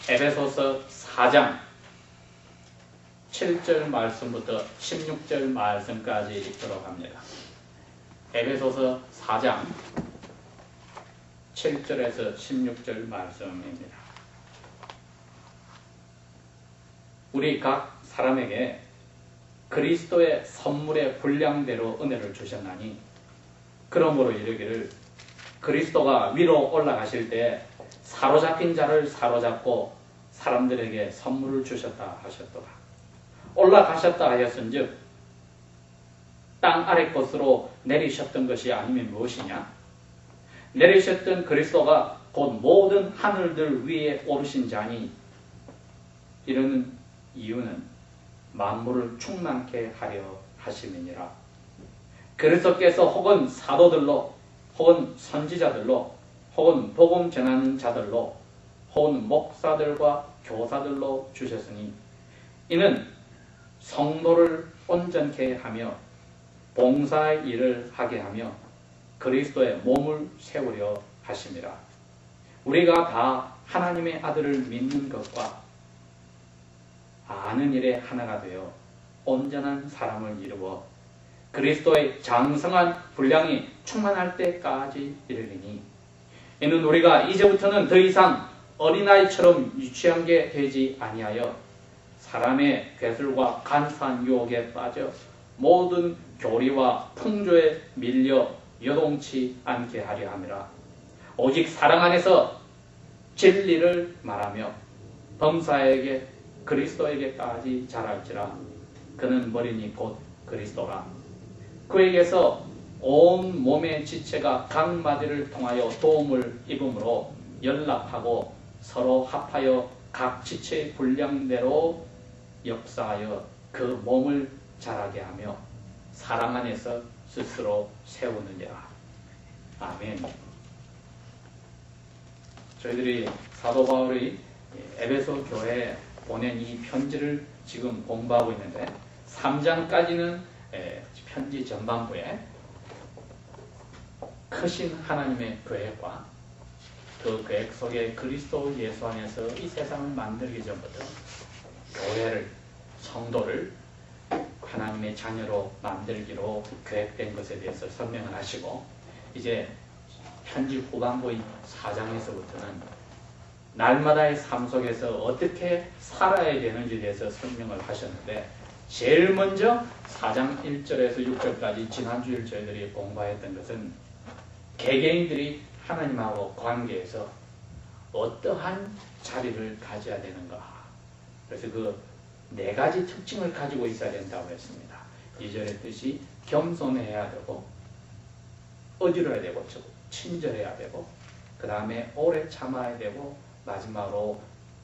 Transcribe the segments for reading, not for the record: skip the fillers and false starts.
에베소서 4장 7절 말씀부터 16절 말씀까지 읽도록 합니다. 에베소서 4장 7절에서 16절 말씀입니다. 우리 각 사람에게 그리스도의 선물의 분량대로 은혜를 주셨나니 그러므로 이르기를 그리스도가 위로 올라가실 때 사로잡힌 자를 사로잡고 사람들에게 선물을 주셨다 하셨도다. 올라가셨다 하였은즉 땅 아래 것으로 내리셨던 것이 아니면 무엇이냐? 내리셨던 그리스도가 곧 모든 하늘들 위에 오르신 자니 이러는 이유는 만물을 충만케 하려 하심이니라. 그리스도께서 혹은 사도들로 혹은 선지자들로 혹은 복음 전하는 자들로 혹은 목사들과 교사들로 주셨으니 이는 성도를 온전케 하며 봉사의 일을 하게 하며 그리스도의 몸을 세우려 하심이라. 우리가 다 하나님의 아들을 믿는 것과 아는 일에 하나가 되어 온전한 사람을 이루어 그리스도의 장성한 분량이 충만할 때까지 이르리니 이는 우리가 이제부터는 더 이상 어린아이처럼 유치한 게 되지 아니하여 사람의 괴술과 간사한 유혹에 빠져 모든 교리와 풍조에 밀려 요동치 않게 하려 함이라. 오직 사랑 안에서 진리를 말하며 범사에게 그리스도에게까지 자랄지라. 그는 머리니 곧 그리스도라. 그에게서 온 몸의 지체가 각 마디를 통하여 도움을 입음으로 연락하고 서로 합하여 각 지체의 분량대로 역사하여 그 몸을 자라게 하며 사랑 안에서 스스로 세우느니라. 아멘. 저희들이 사도 바울의 에베소 교회에 보낸 이 편지를 지금 공부하고 있는데 3장까지는 편지 전반부에 크신 하나님의 계획과 그 계획 속에 그리스도 예수 안에서 이 세상을 만들기 전부터 교회를, 성도를 하나님의 자녀로 만들기로 계획된 것에 대해서 설명을 하시고 이제 편지 후반부인 4장에서부터는 날마다의 삶 속에서 어떻게 살아야 되는지에 대해서 설명을 하셨는데 제일 먼저 4장 1절에서 6절까지 지난주일 저희들이 공부했던 것은 개개인들이 하나님하고 관계에서 어떠한 자리를 가져야 되는가. 그래서 그 4가지 특징을 가지고 있어야 된다고 했습니다. 2절의 뜻이 겸손해야 되고 어지러야 되고 친절해야 되고 그 다음에 오래 참아야 되고 마지막으로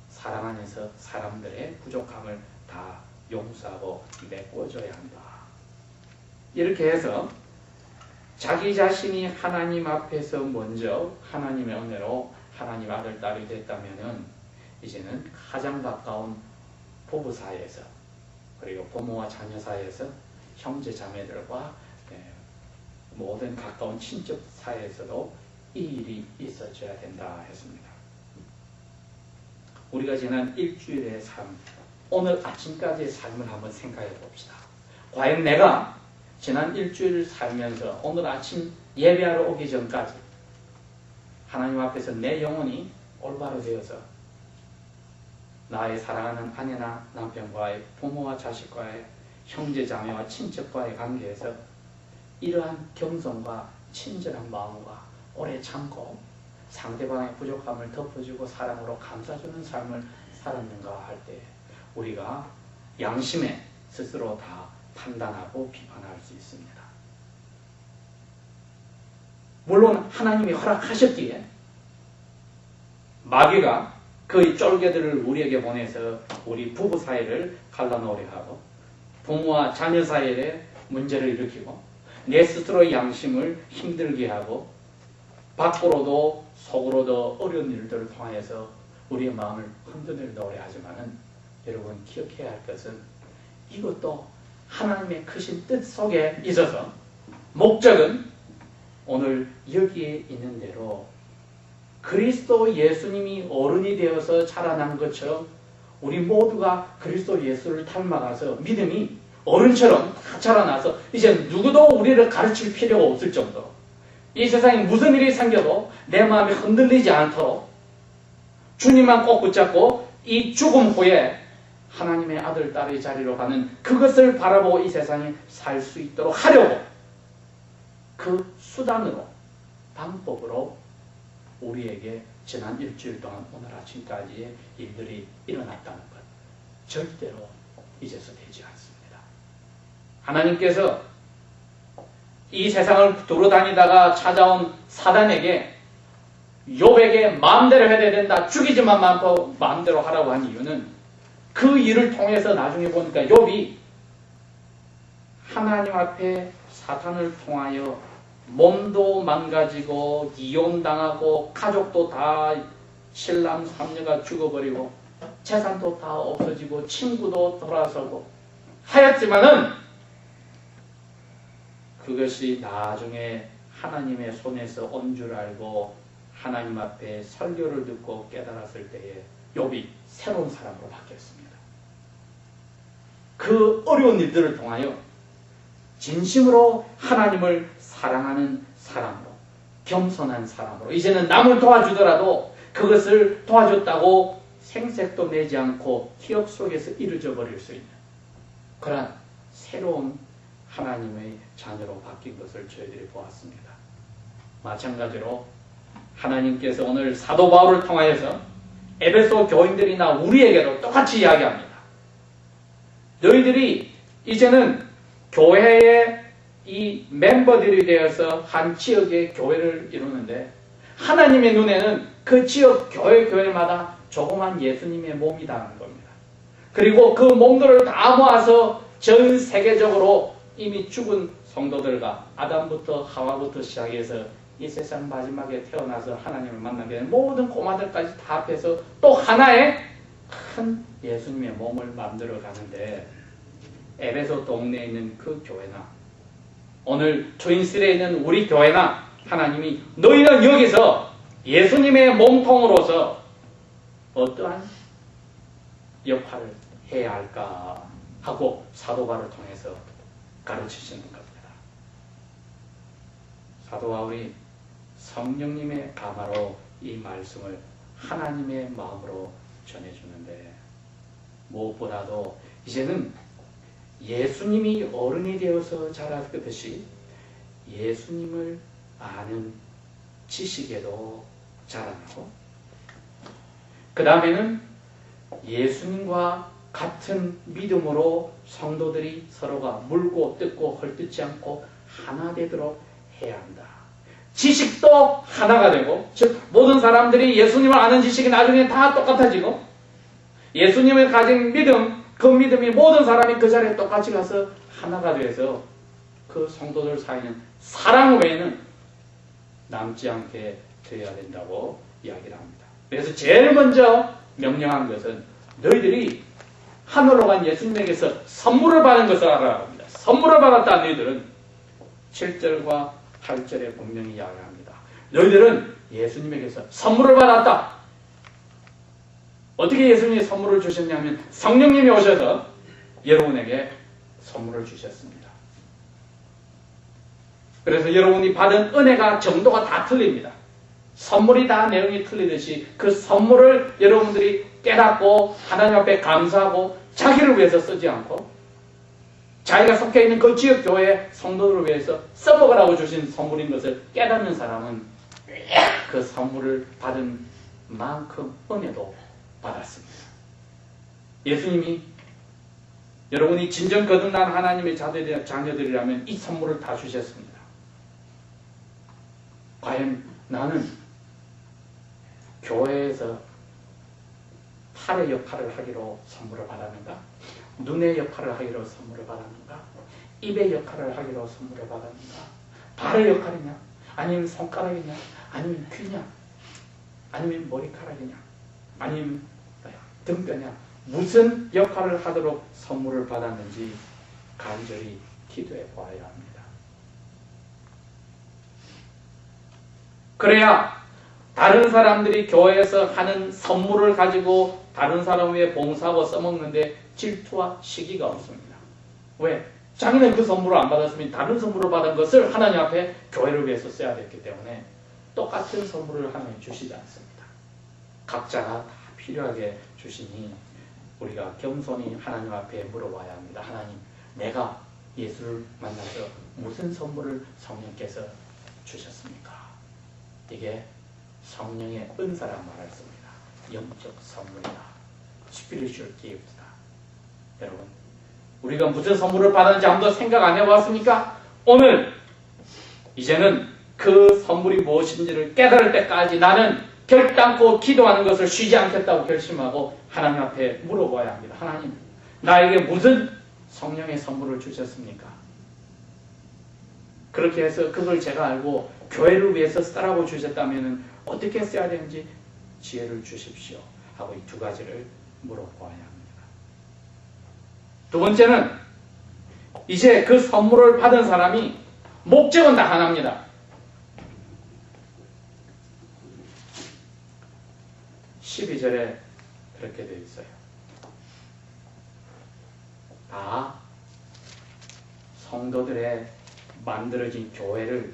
사랑 안에서 사람들의 부족함을 다 용서하고 메꿔줘야 한다. 이렇게 해서 자기 자신이 하나님 앞에서 먼저 하나님의 은혜로 하나님 아들 딸이 됐다면은 이제는 가장 가까운 부부 사이에서 그리고 부모와 자녀 사이에서 형제 자매들과 모든 가까운 친척 사이에서도 이 일이 있어져야 된다 했습니다. 우리가 지난 일주일의 삶, 오늘 아침까지의 삶을 한번 생각해 봅시다. 과연 내가 지난 일주일을 살면서 오늘 아침 예배하러 오기 전까지 하나님 앞에서 내 영혼이 올바로 되어서 나의 사랑하는 아내나 남편과의 부모와 자식과의 형제 자매와 친척과의 관계에서 이러한 겸손과 친절한 마음과 오래 참고 상대방의 부족함을 덮어주고 사랑으로 감싸주는 삶을 살았는가 할 때 우리가 양심에 스스로 다 판단하고 비판할 수 있습니다. 물론 하나님이 허락하셨기에 마귀가 그의 쫄개들을 우리에게 보내서 우리 부부 사이를 갈라놓으려 하고 부모와 자녀 사이에 문제를 일으키고 내 스스로의 양심을 힘들게 하고 밖으로도 속으로도 어려운 일들을 통하여서 우리의 마음을 흔들려오려 하지만은 여러분 기억해야 할 것은 이것도 하나님의 크신 뜻 속에 있어서 목적은 오늘 여기에 있는 대로 그리스도 예수님이 어른이 되어서 자라난 것처럼 우리 모두가 그리스도 예수를 닮아가서 믿음이 어른처럼 다 자라나서 이제 누구도 우리를 가르칠 필요가 없을 정도로 이 세상에 무슨 일이 생겨도 내 마음이 흔들리지 않도록 주님만 꼭 붙잡고 이 죽음 후에 하나님의 아들, 딸의 자리로 가는 그것을 바라보고 이 세상에 살 수 있도록 하려고 그 수단으로, 방법으로 우리에게 지난 일주일 동안 오늘 아침까지의 일들이 일어났다는 것 절대로 잊어서 되지 않습니다. 하나님께서 이 세상을 돌아다니다가 찾아온 사단에게 욥에게 마음대로 해야 된다, 죽이지만 마음대로 하라고 한 이유는 그 일을 통해서 나중에 보니까 욥이 하나님 앞에 사탄을 통하여 몸도 망가지고 이혼당하고 가족도 다 신랑 삼녀가 죽어버리고 재산도 다 없어지고 친구도 돌아서고 하였지만은 그것이 나중에 하나님의 손에서 온 줄 알고 하나님 앞에 설교를 듣고 깨달았을 때에 욥이 새로운 사람으로 바뀌었습니다. 그 어려운 일들을 통하여 진심으로 하나님을 사랑하는 사람으로, 겸손한 사람으로, 이제는 남을 도와주더라도 그것을 도와줬다고 생색도 내지 않고 기억 속에서 이루어져 버릴 수 있는 그런 새로운 하나님의 자녀로 바뀐 것을 저희들이 보았습니다. 마찬가지로 하나님께서 오늘 사도 바울을 통하여서 에베소 교인들이나 우리에게도 똑같이 이야기합니다. 너희들이 이제는 교회의 이 멤버들이 되어서 한 지역의 교회를 이루는데 하나님의 눈에는 그 지역 교회마다 조그만 예수님의 몸이라는 겁니다. 그리고 그 몸들을 다 모아서 전 세계적으로 이미 죽은 성도들과 아담부터 하와부터 시작해서 이 세상 마지막에 태어나서 하나님을 만나게 되는 모든 꼬마들까지 다 합해서 또 하나의 큰 예수님의 몸을 만들어 가는데 에베소 동네에 있는 그 교회나 오늘 트윈실에 있는 우리 교회나 하나님이 너희는 여기서 예수님의 몸통으로서 어떠한 역할을 해야 할까 하고 사도 바울을 통해서 가르치시는 겁니다. 사도 바울이 성령님의 감화로 이 말씀을 하나님의 마음으로 전해주는데 무엇보다도 이제는 예수님이 어른이 되어서 자랐듯이 예수님을 아는 지식에도 자라나고 그 다음에는 예수님과 같은 믿음으로 성도들이 서로가 물고 뜯고 헐뜯지 않고 하나 되도록 해야 한다. 지식도 하나가 되고 즉 모든 사람들이 예수님을 아는 지식이 나중에 다 똑같아지고 예수님을 가진 믿음 그 믿음이 모든 사람이 그 자리에 똑같이 가서 하나가 돼서 그 성도들 사이는 사랑 외에는 남지 않게 되어야 된다고 이야기를 합니다. 그래서 제일 먼저 명령한 것은 너희들이 하늘로 간 예수님에게서 선물을 받은 것을 알아야 합니다. 선물을 받았다 너희들은 7절과 8절에 분명히 이야기합니다. 너희들은 예수님에게서 선물을 받았다. 어떻게 예수님이 선물을 주셨냐면 성령님이 오셔서 여러분에게 선물을 주셨습니다. 그래서 여러분이 받은 은혜가 정도가 다 틀립니다. 선물이 다 내용이 틀리듯이 그 선물을 여러분들이 깨닫고 하나님 앞에 감사하고 자기를 위해서 쓰지 않고 자기가 속해 있는 그 지역 교회 성도들을 위해서 써먹으라고 주신 선물인 것을 깨닫는 사람은 그 선물을 받은 만큼 은혜도 받았습니다. 예수님이 여러분이 진정 거듭난 하나님의 자녀들이라면 이 선물을 다 주셨습니다. 과연 나는 교회에서 팔의 역할을 하기로 선물을 받았는가? 눈의 역할을 하기로 선물을 받았는가? 입의 역할을 하기로 선물을 받았는가? 발의 역할이냐? 아니면 손가락이냐? 아니면 귀냐? 아니면 머리카락이냐? 아니면 등뼈냐? 무슨 역할을 하도록 선물을 받았는지 간절히 기도해 보아야 합니다. 그래야 다른 사람들이 교회에서 하는 선물을 가지고 다른 사람 위해 봉사하고 써먹는데 질투와 시기가 없습니다. 왜? 자기는 그 선물을 안 받았으면 다른 선물을 받은 것을 하나님 앞에 교회를 위해서 써야 됐기 때문에 똑같은 선물을 하나님 주시지 않습니다. 각자가 다 필요하게 주시니 우리가 겸손히 하나님 앞에 물어봐야 합니다. 하나님, 내가 예수를 만나서 무슨 선물을 성령께서 주셨습니까? 이게 성령의 은사란 말을 씁니다. 영적 선물이다. Spiritual gift다. 여러분, 우리가 무슨 선물을 받았는지 한번 생각 안 해봤습니까? 오늘 이제는 그 선물이 무엇인지를 깨달을 때까지 나는 결단코 기도하는 것을 쉬지 않겠다고 결심하고 하나님 앞에 물어봐야 합니다. 하나님, 나에게 무슨 성령의 선물을 주셨습니까? 그렇게 해서 그걸 제가 알고 교회를 위해서 쓰라고 주셨다면 어떻게 써야 되는지 지혜를 주십시오 하고 이 두 가지를 물어봐야 합니다. 두 번째는 이제 그 선물을 받은 사람이 목적은 다 하나입니다. 12절에 그렇게 되어 있어요. 다 성도들의 만들어진 교회를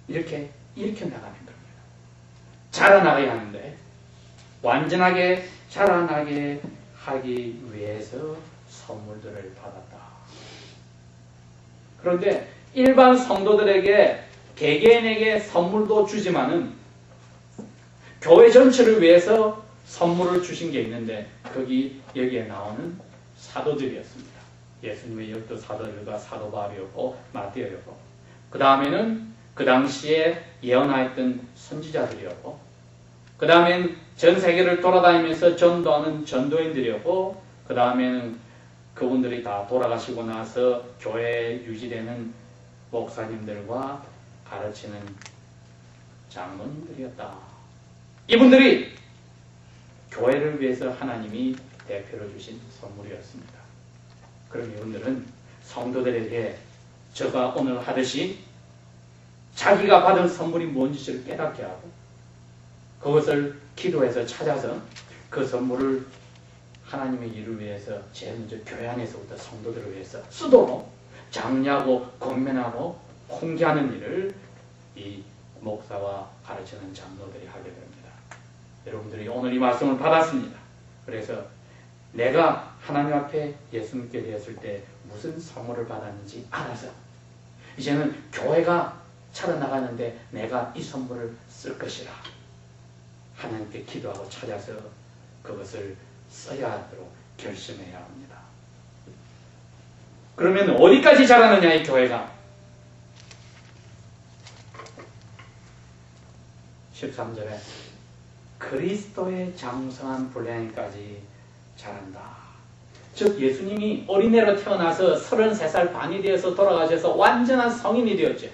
이렇게 나가는 겁니다. 자라나게 하는데 완전하게 자라나게 하기 위해서 선물들을 받았다. 그런데 일반 성도들에게 개개인에게 선물도 주지만은 교회 전체를 위해서 선물을 주신 게 있는데 여기에 나오는 사도들이었습니다. 예수님의 12 사도들과 사도 바울이었고 마태였고, 그 다음에는 그 당시에 예언하였던 선지자들이었고, 그 다음에는 전 세계를 돌아다니면서 전도하는 전도인들이었고, 그 다음에는 그분들이 다 돌아가시고 나서 교회에 유지되는 목사님들과 가르치는 장로님들이었다. 이분들이 교회를 위해서 하나님이 대표로 주신 선물이었습니다. 그럼 이분들은 성도들에게 제가 오늘 하듯이 자기가 받은 선물이 뭔지를 깨닫게 하고 그것을 기도해서 찾아서 그 선물을 하나님의 일을 위해서 제일 먼저 교회 안에서부터 성도들을 위해서 쓰도록 장려하고 권면하고 홍기하는 일을 이 목사와 가르치는 장로들이 하게 됩니다. 여러분들이 오늘 이 말씀을 받았습니다. 그래서 내가 하나님 앞에 예수 믿게 되었을 때 무슨 선물을 받았는지 알아서 이제는 교회가 차려나가는데 내가 이 선물을 쓸 것이라 하나님께 기도하고 찾아서 그것을 써야 하도록 결심해야 합니다. 그러면 어디까지 자라느냐 이 교회가? 13절에 그리스도의 장성한 분량까지 자란다. 즉 예수님이 어린애로 태어나서 33살 반이 되어서 돌아가셔서 완전한 성인이 되었죠.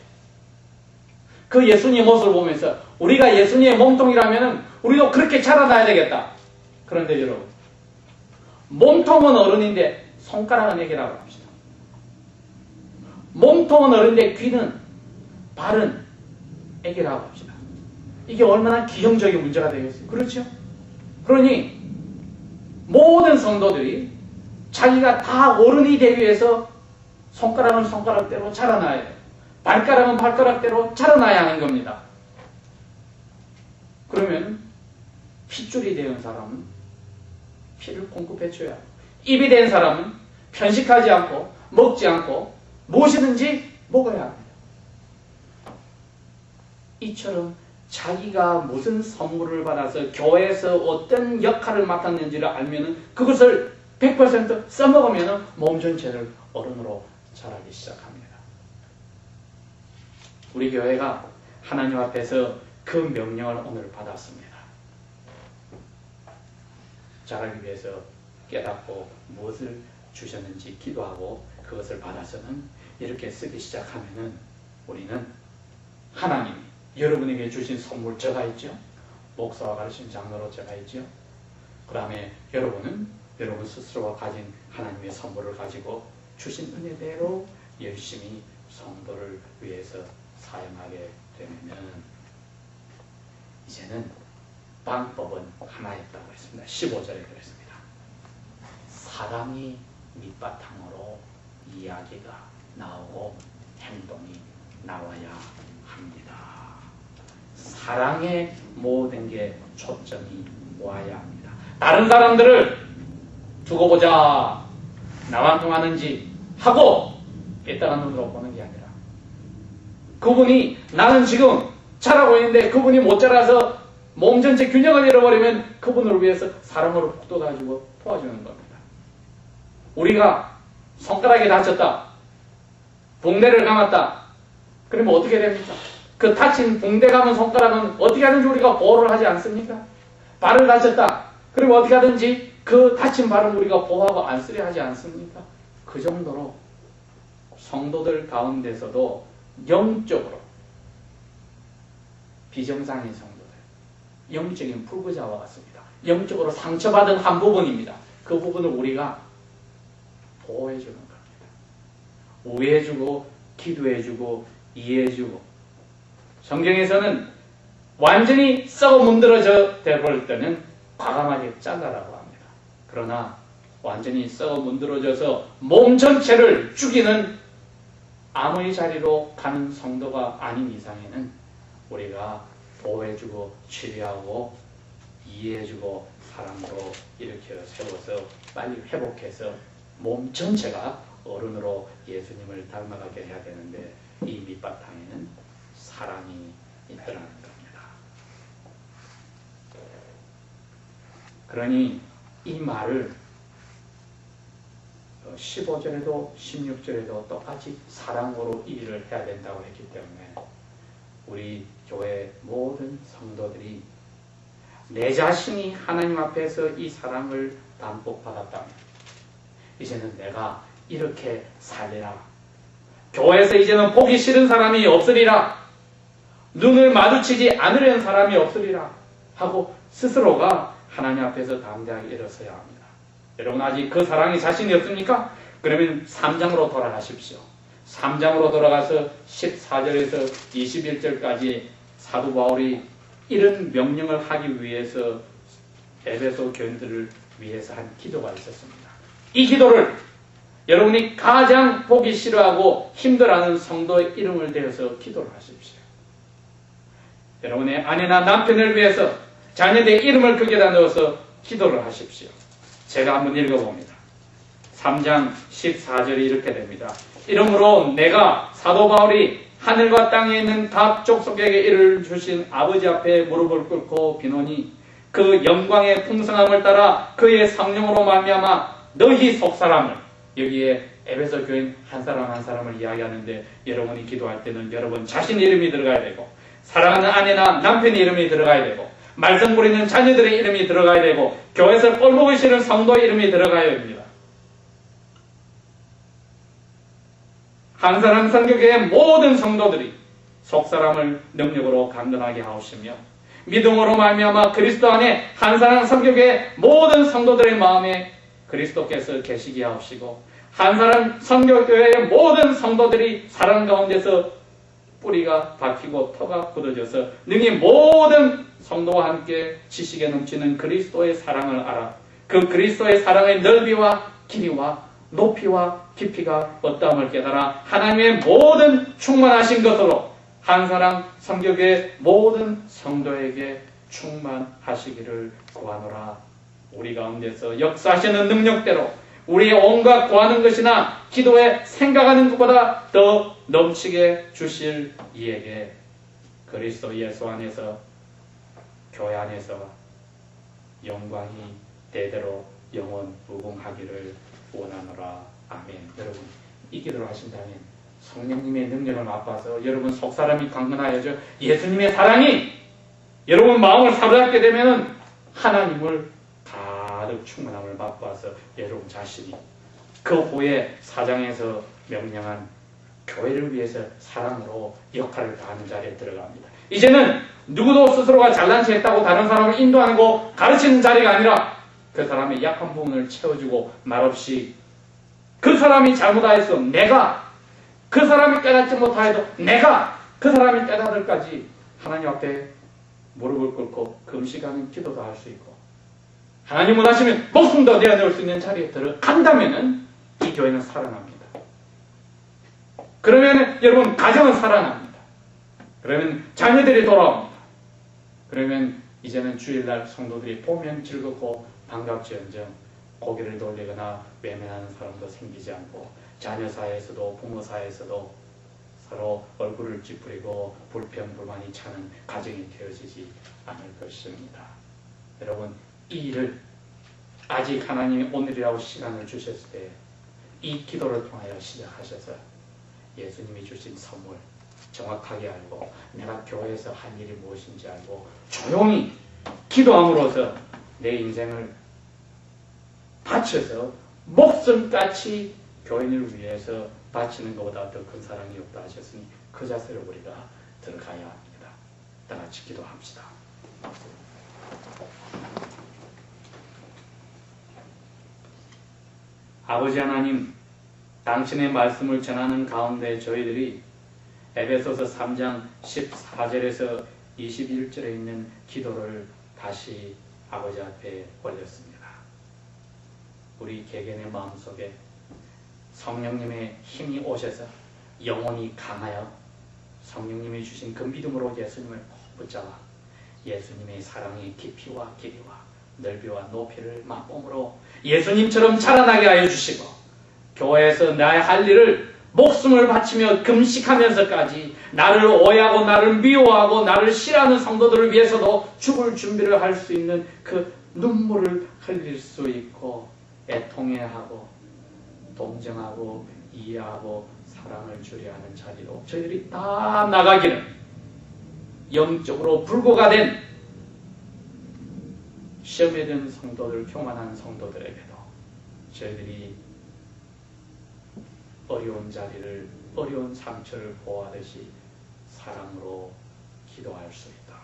그 예수님의 모습을 보면서 우리가 예수님의 몸통이라면 우리도 그렇게 자라나야 되겠다. 그런데 여러분, 몸통은 어른인데 손가락은 애기라고 합시다. 몸통은 어른인데 귀는 발은 애기라고 합시다. 이게 얼마나 기형적인 문제가 되겠어요. 그렇죠? 그러니 모든 성도들이 자기가 다 어른이 되기 위해서 손가락은 손가락대로 자라나야 돼요. 발가락은 발가락대로 자라나야 하는 겁니다. 그러면 핏줄이 되는 사람은 피를 공급해줘야 하고, 입이 된 사람은 편식하지 않고 먹지 않고 무엇이든지 먹어야 합니다. 이처럼 자기가 무슨 선물을 받아서 교회에서 어떤 역할을 맡았는지를 알면 그것을 100% 써먹으면 몸 전체를 어른으로 자라기 시작합니다. 우리 교회가 하나님 앞에서 그 명령을 오늘 받았습니다. 자라기 위해서 깨닫고 무엇을 주셨는지 기도하고 그것을 받아서는 이렇게 쓰기 시작하면은 우리는 하나님이 여러분에게 주신 선물 제가 있죠. 목사와 가르친 장로로 제가 있죠. 그 다음에 여러분은 여러분 스스로가 가진 하나님의 선물을 가지고 주신 은혜대로 열심히 성도를 위해서 사용하게 되면 이제는 방법은 하나였다고 했습니다. 15절에 그랬습니다. 사랑이 밑바탕으로 이야기가 나오고 행동이 나와야 합니다. 사랑의 모든 게 초점이 와야 합니다. 다른 사람들을 두고 보자, 나만 통하는지 하고 삐딱한 눈으로 보는 게 아니라, 그분이 나는 지금 잘하고 있는데 그분이 못 자라서 몸 전체 균형을 잃어버리면 그분을 위해서 사랑으로 북돋아주고 도와주는 겁니다. 우리가 손가락이 다쳤다, 붕대를 감았다, 그러면 어떻게 됩니까? 그 다친 붕대 감은 손가락은 어떻게 하든지 우리가 보호를 하지 않습니까? 발을 다쳤다, 그러면 어떻게 하든지 그 다친 발은 우리가 보호하고 안 쓰려 하지 않습니까? 그 정도로 성도들 가운데서도 영적으로 비정상인 성도들, 영적인 불구자와 같습니다. 영적으로 상처받은 한 부분입니다. 그 부분을 우리가 보호해주는 겁니다. 우애해주고 기도해주고 이해해주고, 성경에서는 완전히 썩어 문드러져 되어버릴 때는 과감하게 잘라라고 합니다. 그러나 완전히 썩어 문드러져서 몸 전체를 죽이는 암의 자리로 가는 성도가 아닌 이상에는 우리가 보호해주고 치료하고 이해해주고 사랑으로 일으켜 세워서 빨리 회복해서 몸 전체가 어른으로 예수님을 닮아가게 해야 되는데, 이 밑바탕에는 사랑이 있더라는 겁니다. 그러니 이 말을 15절에도 16절에도 똑같이 사랑으로 이 일을 해야 된다고 했기 때문에 우리 교회 모든 성도들이 내 자신이 하나님 앞에서 이 사랑을 담뿍 받았다면 이제는 내가 이렇게 살리라, 교회에서 이제는 보기 싫은 사람이 없으리라, 눈을 마주치지 않으려는 사람이 없으리라 하고 스스로가 하나님 앞에서 담대하게 일어서야 합니다. 여러분 아직 그 사랑이 자신이 없습니까? 그러면 3장으로 돌아가십시오. 3장으로 돌아가서 14절에서 21절까지 사도 바울이 이런 명령을 하기 위해서 에베소 교인들을 위해서 한 기도가 있었습니다. 이 기도를 여러분이 가장 보기 싫어하고 힘들어하는 성도의 이름을 대어서 기도를 하십시오. 여러분의 아내나 남편을 위해서 자녀들의 이름을 거기에다 넣어서 기도를 하십시오. 제가 한번 읽어봅니다. 3장 14절이 이렇게 됩니다. 이러므로 내가 사도 바울이 하늘과 땅에 있는 각 족속에게 이를 주신 아버지 앞에 무릎을 꿇고 비노니 그 영광의 풍성함을 따라 그의 성령으로 말미암아 너희 속사람을, 여기에 에베소 교인 한 사람 한 사람을 이야기하는데 여러분이 기도할 때는 여러분 자신 이름이 들어가야 되고, 사랑하는 아내나 남편의 이름이 들어가야 되고, 말썽 부리는 자녀들의 이름이 들어가야 되고, 교회에서 꼴보기 싫은 성도의 이름이 들어가야 됩니다. 한 사람 성교회의 모든 성도들이 속사람을 능력으로 강건하게 하시며 믿음으로 말미암아 그리스도 안에 한 사람 성교회의 모든 성도들의 마음에 그리스도께서 계시게 하시고, 한 사람 성교회의 모든 성도들이 사랑 가운데서 뿌리가 박히고 터가 굳어져서 능히 모든 성도와 함께 지식에 넘치는 그리스도의 사랑을 알아 그 그리스도의 사랑의 넓이와 길이와 높이와 깊이가 어떠함을 깨달아 하나님의 모든 충만하신 것으로 한 사람 성교회 모든 성도에게 충만하시기를 구하노라. 우리 가운데서 역사하시는 능력대로 우리의 온갖 구하는 것이나 기도에 생각하는 것보다 더 넘치게 주실 이에게 그리스도 예수 안에서 교회 안에서 영광이 대대로 영원 무궁하기를 원하노라. 아멘. 여러분 이 기도를 하신다면 성령님의 능력을 맛봐서 여러분 속사람이 강건하여져 예수님의 사랑이 여러분 마음을 사로잡게 되면 하나님을 가득 충만함을 맛봐서 여러분 자신이 그 후에 4장에서 명령한 교회를 위해서 사랑으로 역할을 다하는 자리에 들어갑니다. 이제는 누구도 스스로가 잘난 체 했다고 다른 사람을 인도하고 가르치는 자리가 아니라 그 사람의 약한 부분을 채워주고 말없이 그 사람이 잘못하였어 내가, 그 사람이 깨닫지 못하여도 내가 그 사람이 깨닫을까지 하나님 앞에 무릎을 꿇고 금식하는 기도도 할 수 있고 하나님 원하시면 목숨도 내어놓을 수 있는 자리에 들어간다면 이 교회는 살아납니다. 그러면 여러분 가정은 살아납니다. 그러면 자녀들이 돌아옵니다. 그러면 이제는 주일날 성도들이 보면 즐겁고 반갑지언정 고개를 돌리거나 외면하는 사람도 생기지 않고 자녀 사이에서도 부모 사이에서도 서로 얼굴을 찌푸리고 불평불만이 차는 가정이 되어지지 않을 것입니다. 여러분 이 일을 아직 하나님이 오늘이라고 시간을 주셨을 때 이 기도를 통하여 시작하셔서 예수님이 주신 선물 정확하게 알고 내가 교회에서 한 일이 무엇인지 알고 조용히 기도함으로써 내 인생을 바쳐서 목숨같이 교인을 위해서 바치는 것보다 더 큰 사랑이 없다 하셨으니 그 자세로 우리가 들어가야 합니다. 다 같이 기도합시다. 아버지 하나님, 당신의 말씀을 전하는 가운데 저희들이 에베소서 3장 14절에서 21절에 있는 기도를 다시 아버지 앞에 올렸습니다. 우리 개개인의 마음속에 성령님의 힘이 오셔서 영혼이 강하여 성령님이 주신 그 믿음으로 예수님을 붙잡아 예수님의 사랑의 깊이와 길이와 넓이와 높이를 맛봄으로 예수님처럼 자라나게 하여 주시고 교회에서 나의 할 일을 목숨을 바치며 금식하면서까지 나를 오해하고 나를 미워하고 나를 싫어하는 성도들을 위해서도 죽을 준비를 할 수 있는 그 눈물을 흘릴 수 있고 애통해하고 동정하고 이해하고 사랑을 주려 하는 자리로 저희들이 다 나가기를 영적으로 불구가 된 시험에 든 성도들, 교만한 성도들에게도 저희들이 어려운 자리를, 어려운 상처를 보호하듯이 사랑으로 기도할 수 있도록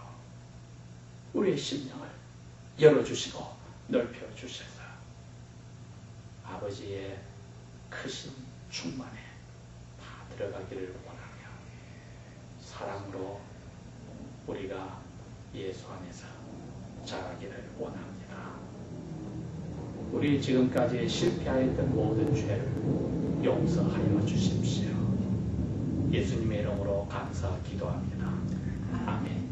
우리의 심령을 열어주시고 넓혀주셔서 아버지의 크신 충만에 다 들어가기를 원하며 사랑으로 우리가 예수 안에서 자라기를 원합니다. 우리 지금까지 실패하였던 모든 죄를 용서하여 주십시오. 예수님의 이름으로 감사 기도합니다. 아멘.